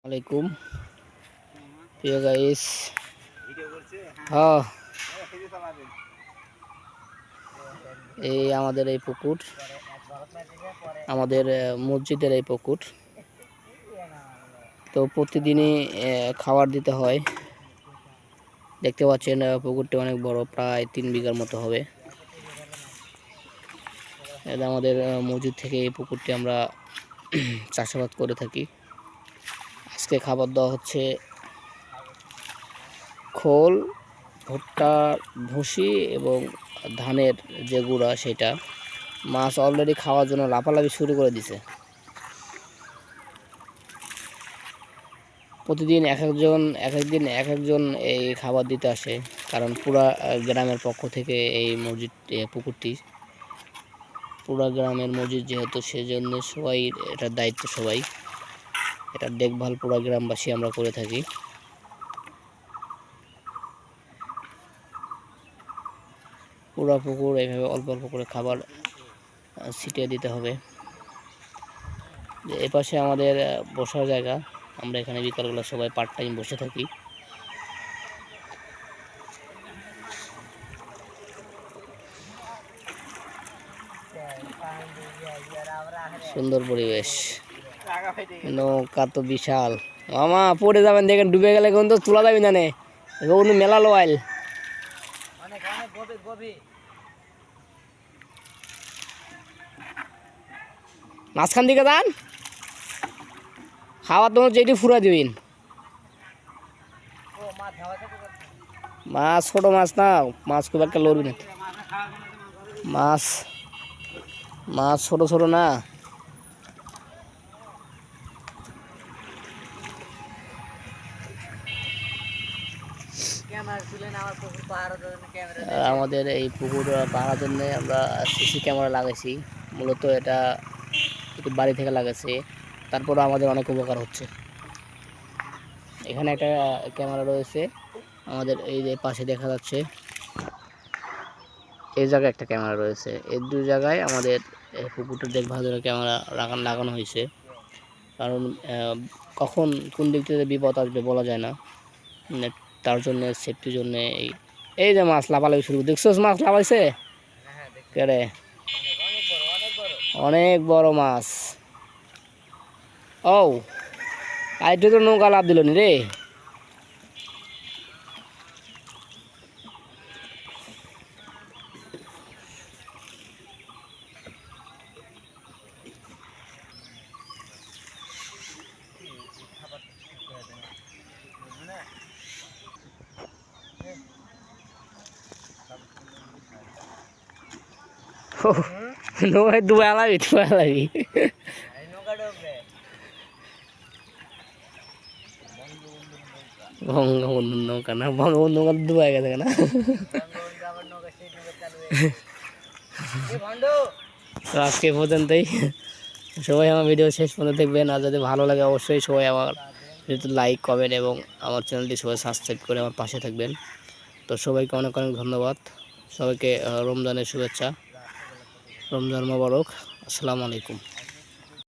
আলাইকুম প্রিয় গাইস। হ্যাঁ, এই আমাদের এই পুকুর, আমাদের মসজিদের এই পুকুর। তো প্রতিদিনই খাবার দিতে হয়। দেখতে পাচ্ছেন পুকুরটি অনেক বড়, প্রায় 3 বিঘার মতো হবে। এটা আমাদের মসজিদ থেকে এই পুকুরটি আমরা চাষাবাদ করে থাকি। আজকে খাবার দেওয়া হচ্ছে খোল, ভুট্টার ভুসি এবং ধানের যে গুঁড়া সেটা। মাছ অলরেডি খাওয়ার জন্য লাফালাফি শুরু করে দিছে। প্রতিদিন এক একদিন এক একজন এই খাবার দিতে আসে, কারণ পুরা গ্রামের পক্ষ থেকে এই মসজিদ পুকুরটি পুরা গ্রামের মসজিদ যেহেতু, সেজন্য সবাই এটার দায়িত্ব, সবাই এটার দেখভাল পুরা গ্রামবাসী আমরা করে থাকি। পুরা পুকুর এইভাবে অল্প অল্প করে খাবার ছিটিয়ে দিতে হবে। এ পাশে আমাদের বসার জায়গা, আমরা এখানে বিকালবেলা সবাই পার্ট টাইম বসে থাকি। সুন্দর পরিবেশ, নৌকা তো বিশাল। মামা পড়ে যাবেন, দেখেন ডুবে গেলে কিন্তু তোলা যাবে না, মেলা লোয়াইল। মাঝখান দিকে যান, খাওয়ার তোমার যেটি ফুরা দিবেন। মাছ ছোট মাছ না, মাছ খুব একটা লড়বি না। মাছ মাছ ছোট ছোট না। আমাদের এই পুকুর পাহারার জন্য আমরা সিসি ক্যামেরা লাগাইছি। মূলত এটা বাড়ি থেকে লাগাইছে, তারপরে আমাদের অনেক উপকার হচ্ছে। এখানে একটা ক্যামেরা রয়েছে আমাদের, এই যে পাশে দেখা যাচ্ছে, এই জায়গায় একটা ক্যামেরা রয়েছে। এই 2 জায়গায় আমাদের পুকুরটা দেখভাল জন্য ক্যামেরা লাগানো হয়েছে। কারণ কখন কোন দিক থেকে বিপদ আসবে বলা যায় না, তার জন্য সেফটির জন্য এই যে মাছ লাফালাফি শুরু। দেখছোস মাছ লাফাইছে কেড়ে, অনেক বড় মাছ। ও আইটে তো নৌকা লাভ দিল নি রে। নৌকায় ডুবা লাগি বঙ্গবন্ধু নৌকা না, বঙ্গবন্ধু নৌকা ডুবাই গেছে না। তো আজকে পর্যন্তই, সবাই আমার ভিডিও শেষ পর্যন্ত দেখবেন। আর যদি ভালো লাগে অবশ্যই সবাই আমার লাইক, কমেন্ট এবং আমার চ্যানেলটি সবাই সাবস্ক্রাইব করে আমার পাশে থাকবেন। তো সবাইকে অনেক অনেক ধন্যবাদ। সবাইকে রমজানের শুভেচ্ছা, রমজান মোবারক। আসসালামু আলাইকুম।